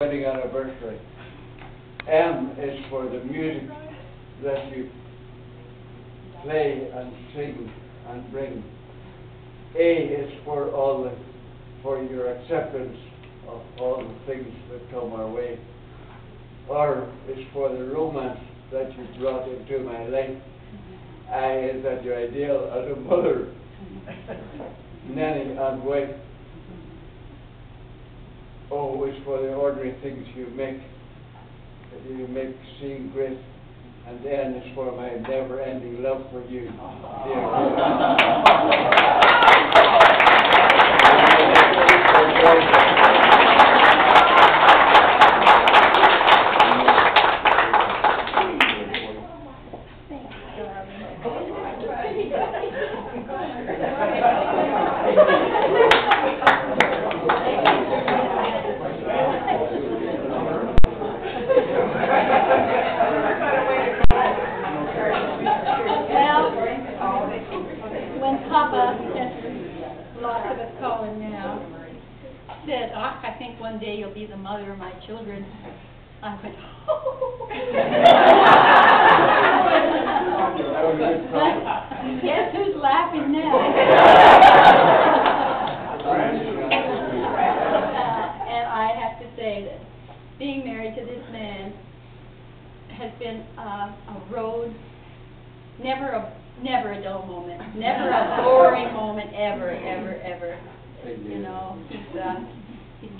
wedding anniversary. M is for the music that you play and sing and bring. A is for for your acceptance of all the things that come our way. R is for the romance that you brought into my life. I is that your ideal as a mother, nanny and wife. O is for the ordinary things you make seem great. And N is for my never-ending love for you, dear. Said, I think one day you'll be the mother of my children. I went, oh. Guess who's laughing now? And I have to say that being married to this man has been a road, never a dull moment, never a boring moment, ever. You know, he's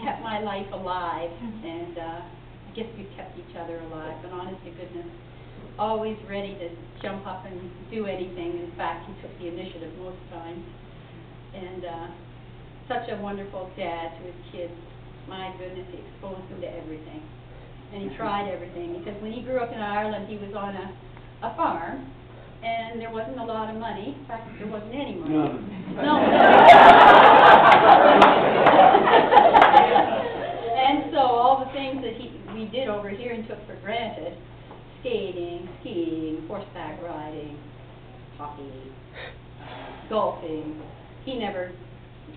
kept my life alive, and I guess we've kept each other alive. But honest to goodness, always ready to jump up and do anything. In fact, he took the initiative most times. And such a wonderful dad to his kids. My goodness, he exposed them to everything. And he tried everything. Because when he grew up in Ireland, he was on a farm. And there wasn't a lot of money. In fact, there wasn't any money. No. And so all the things that we did over here and took for granted, skating, skiing, horseback riding, hockey, golfing,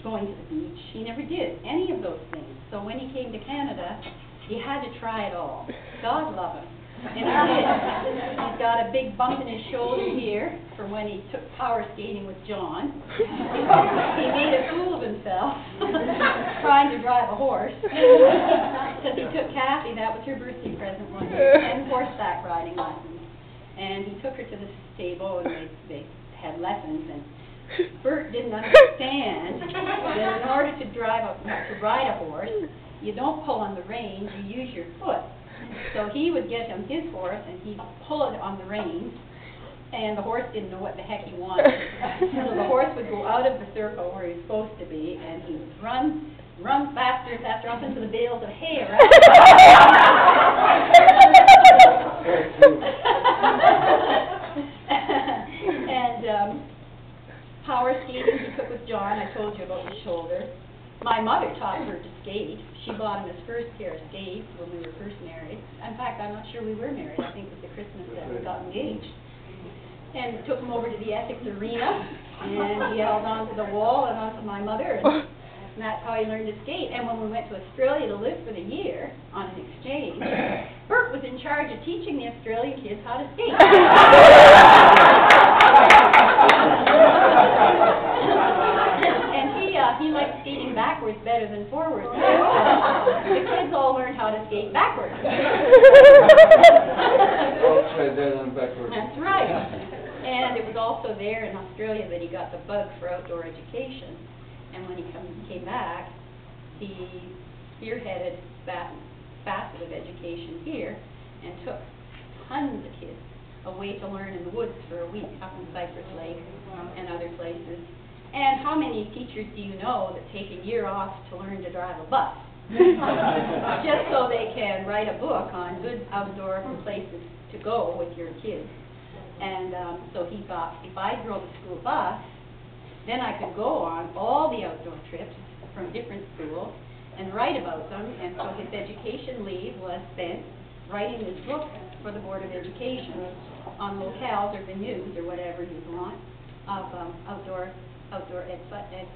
going to the beach, he never did any of those things. So when he came to Canada, he had to try it all. God love him. And he did. He's got a big bump in his shoulder here for when he took power skating with John. He made a fool of himself trying to drive a horse. Because he took Kathy, that was her birthday present one day, and horseback riding lessons. And he took her to the stable and they had lessons. And Bert didn't understand that in order to ride a horse, you don't pull on the reins, you use your foot. So he would get him his horse, and he'd pull it on the reins, and the horse didn't know what the heck he wanted. So the horse would go out of the circle where he was supposed to be, and he'd run faster and faster up into the bales of hay around. And power skating he took with John. I told you about the shoulder. My mother taught her to skate. She bought him his first pair of skates when we were first married. In fact, I'm not sure we were married. I think it was the Christmas that we got engaged. And took him over to the Essex Arena, and he held onto the wall and onto my mother, and that's how he learned to skate. And when we went to Australia to live for the year on an exchange, Bert was in charge of teaching the Australian kids how to skate. He liked skating backwards better than forwards. The kids all learned how to skate backwards. Upside down and backwards. That's right. And it was also there in Australia that he got the bug for outdoor education. And when he came back, he spearheaded that facet of education here and took tons of kids away to learn in the woods for a week up in Cypress Lake and other places. And how many teachers do you know that take a year off to learn to drive a bus? Just so they can write a book on good outdoor places to go with your kids. And so he thought, if I drove a school bus, then I could go on all the outdoor trips from different schools and write about them. And so his education leave was spent writing this book for the Board of Education on locales or venues or whatever you want of outdoor ed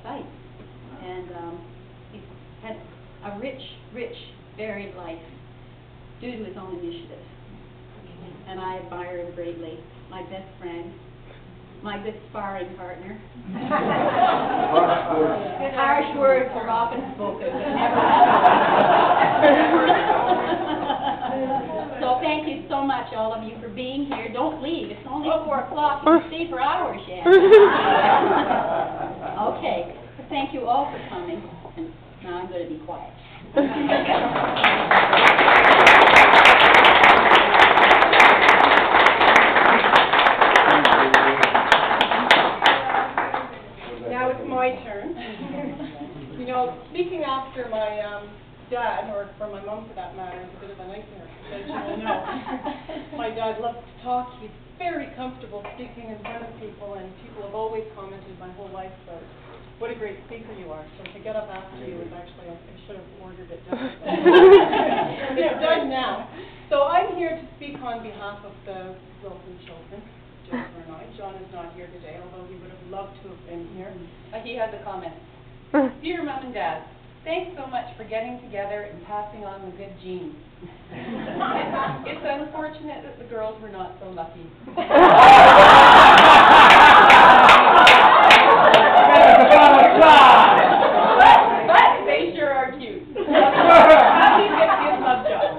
sites. And he had a rich varied life due to his own initiative. And I admire him greatly. My best friend, my good sparring partner. Harsh words are often spoken, but never. So thank you so much, all of you, for being here. Don't leave. It's only 4 o'clock. You can stay for hours yet. Okay. Thank you all for coming. And now I'm going to be quiet. Now it's my turn. You know, speaking after my dad, or for my mom for that matter, is a bit of a nightmare, as you all know. My dad loves to talk. He's very comfortable speaking in front of people, and people have always commented my whole life about what a great speaker you are. So to get up after you is actually, I should have ordered it done. It's done now. So I'm here to speak on behalf of the Wilson children, Jennifer and I. John is not here today, although he would have loved to have been here. He has a comment. Dear Mom and Dad, thanks so much for getting together and passing on the good genes. It's unfortunate that the girls were not so lucky. But they sure are cute. Happy 50th love, John.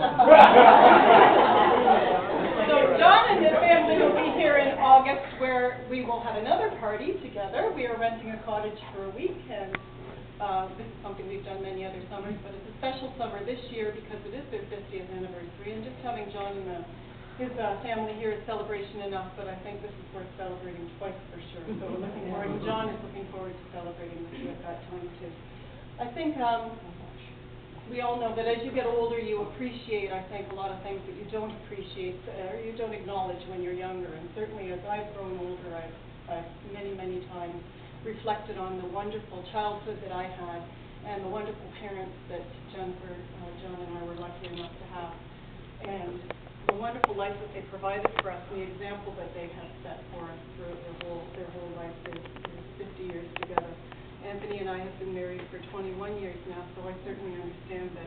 So John and his family will be here in August, where we will have another party together. We are renting a cottage for a week, and this is something we've done many other summers, but it's a special summer this year because it is their 50th anniversary, and just having John and his family here is celebration enough, but I think this is worth celebrating twice for sure. So we're looking forward, and John is looking forward to celebrating with you at that time too. I think we all know that as you get older, you appreciate, I think, a lot of things that you don't appreciate, or you don't acknowledge when you're younger, and certainly as I've grown older, I've many, many times reflected on the wonderful childhood that I had and the wonderful parents that Jennifer, John, and I were lucky enough to have, and the wonderful life that they provided for us and the example that they have set for us throughout their whole life, their 50 years together. Anthony and I have been married for 21 years now, so I certainly understand that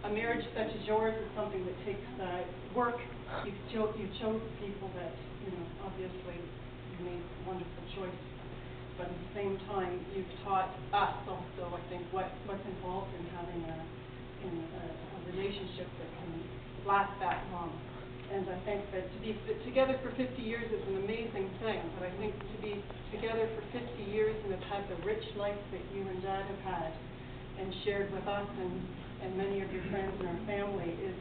a marriage such as yours is something that takes work. You chose people that, you know, obviously made a wonderful choice, but at the same time, you've taught us also, I think, what's involved in having a relationship that can last that long. And I think that to be together for 50 years is an amazing thing, but I think to be together for 50 years and have had the rich life that you and Dad have had and shared with us and many of your friends and our family is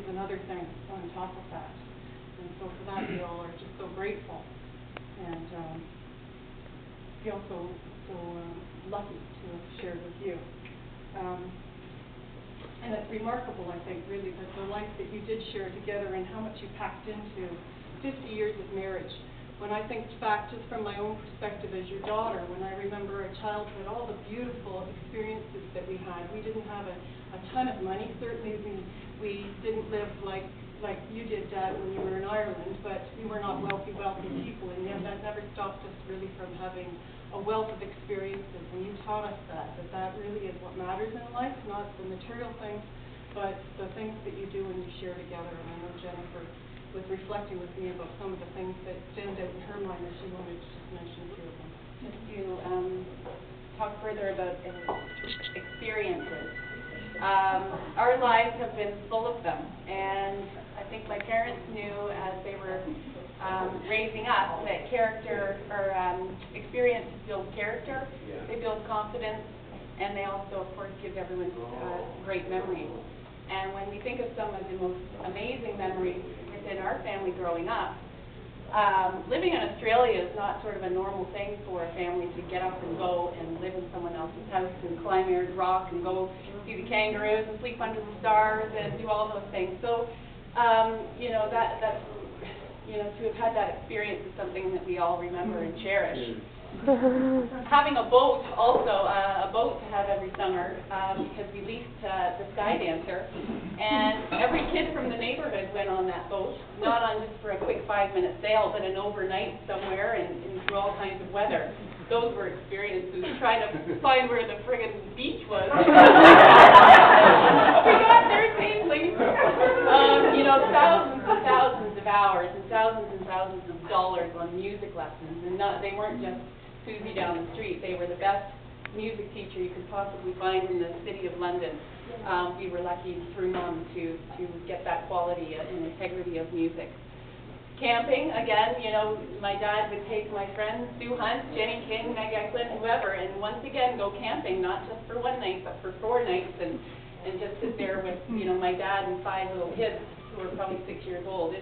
another thing on top of that. And so for that, we all are just so grateful. And feel so lucky to have shared with you. And it's remarkable, I think, really, that the life that you did share together and how much you packed into 50 years of marriage. When I think back just from my own perspective as your daughter, when I remember our childhood, all the beautiful experiences that we had. We didn't have a ton of money. Certainly we didn't live like you did, Dad, when you were in Ireland, but we were not wealthy people, and yet that never stopped us really from having a wealth of experiences, and you taught us that really is what matters in life, not the material things, but the things that you do when you share together. And I know Jennifer was reflecting with me about some of the things that stand out in her mind, and she wanted to just mention a few of them. Just to talk further about experiences. Our lives have been full of them, and I think my parents knew as they were raising us that character or experiences build character, they build confidence, and they also, of course, give everyone great memories. And when we think of some of the most amazing memories within our family growing up, living in Australia is not sort of a normal thing for a family to get up and go and live in someone else's house and climb Ayers Rock and go see the kangaroos and sleep under the stars and do all those things. So, you know, that's to have had that experience is something that we all remember and cherish. Having a boat also, a boat to have every summer, because we leased the Sky Dancer, and every kid from the neighborhood went on that boat, not on just for a quick 5-minute sail, but an overnight somewhere and through all kinds of weather. Those were experiences, trying to find where the friggin' beach was. got there safely. You know, thousands and thousands of hours and thousands of dollars on music lessons, and they weren't just Susie down the street. They were the best music teacher you could possibly find in the city of London. We were lucky through Mom to get that quality and integrity of music. Camping, again, you know, my dad would take my friends, Sue Hunt, Jenny King, Meg Eklund, whoever, and once again go camping, not just for one night, but for 4 nights, and just sit there with, you know, my dad and 5 little kids who were probably 6 years old.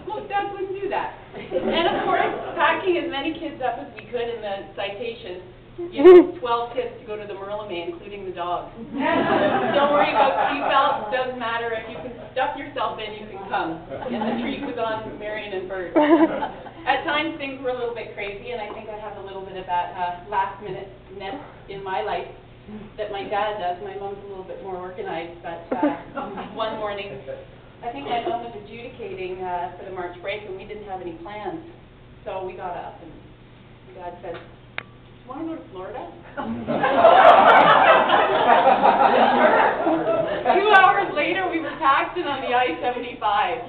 Most dads wouldn't do that. And of course, packing as many kids up as we could in the citation. You know, 12 kids to go to the Merlimay, including the dog. Don't worry about seatbelts, doesn't matter. If you can stuff yourself in, you can come. And the treat was on Marion and Bert. At times, things were a little bit crazy, and I think I have a little bit of that last-minute-ness in my life that my dad does. My mom's a little bit more organized, but one morning, I think my mom was adjudicating for the March break, and we didn't have any plans. So we got up, and my dad said, "Want to go to Florida?" 2 hours later, we were taxiing on the I-75.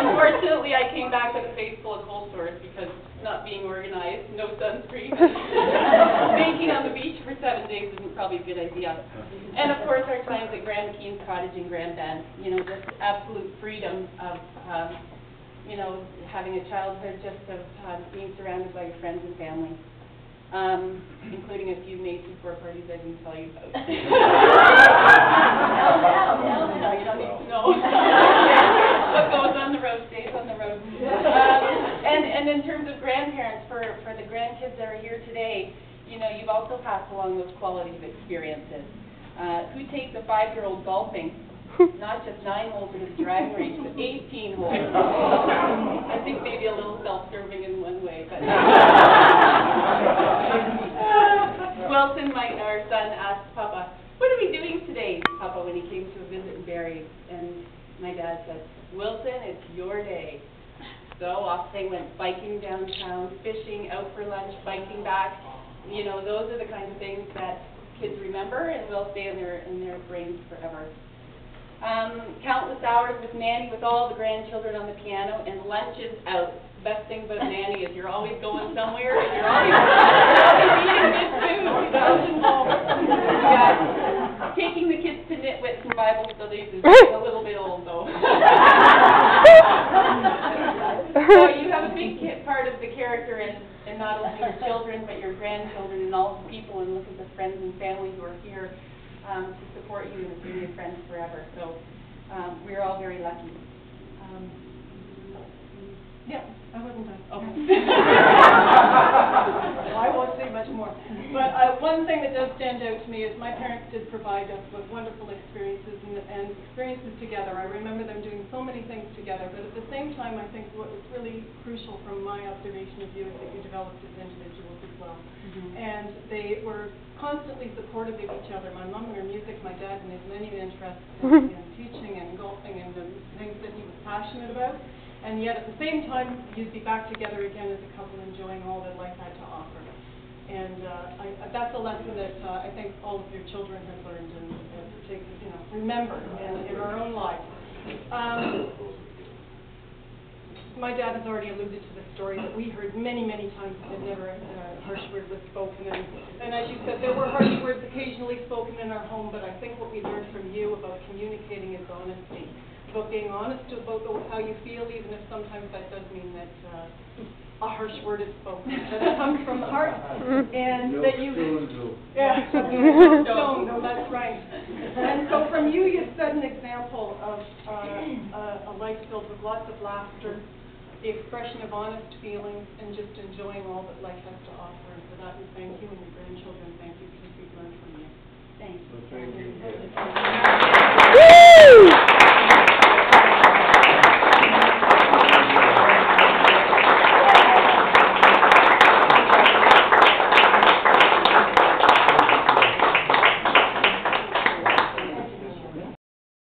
Unfortunately, I came back with a face full of cold sores because not being organized, no sunscreen. Baking on the beach for 7 days isn't probably a good idea. And of course, our times at Grand McKean's Cottage in Grand Bend, you know, just absolute freedom of you know, having a childhood just of being surrounded by your friends and family, including a few Macy's floor parties I didn't tell you about. No, you don't need to know. What goes on the road stays on the road. And in terms of grandparents, for the grandkids that are here today, you know, you've also passed along those qualities of experiences. Who takes a 5-year-old golfing? Not just 9 holes at a driving range, but 18 holes. I think maybe a little self-serving in one way, but Wilson, our son, asked Papa, "What are we doing today, Papa?" when he came to a visit in Barrie, and my dad said, "Wilson, it's your day." So off they went biking downtown, fishing, out for lunch, biking back. You know, those are the kinds of things that kids remember and will stay in their brains forever. Countless hours with Nanny, with all the grandchildren on the piano, and lunches out. The best thing about Nanny is you're always going somewhere, and you're always eating good food. Yeah. Taking the kids to Nitwits and Bible studies is a little bit old, though. So you have a big part of the character in not only your children, but your grandchildren and all the people, and look at the friends and family who are here to support you and be your friends forever. So we're all very lucky. Yeah, I wasn't done. Oh. I won't say much more. But one thing that does stand out to me is my parents did provide us with wonderful experiences and experiences together. I remember them doing so many things together, but at the same time, I think what was really crucial from my observation of you is that you developed as individuals as well. Mm-hmm. And they were constantly supportive of each other. My mom and her music, my dad and his many interests in teaching and golfing and the things that he was passionate about. And yet at the same time, you'd be back together again as a couple enjoying all that life had to offer. And that's a lesson that I think all of your children have learned and to remember in our own lives. My dad has already alluded to the story that we heard many, many times that never a harsh word was spoken. And as you said, there were harsh words occasionally spoken in our home, but I think what we learned from you about communicating is honesty. About being honest about how you feel, even if sometimes that does mean that a harsh word is spoken. That it comes from the heart, and that you, yeah, no, that's right. And so from you, you set an example of a life filled with lots of laughter, the expression of honest feelings, and just enjoying all that life has to offer. And for that, we thank you, and your grandchildren thank you because we've learned from you. Thanks. Thank you.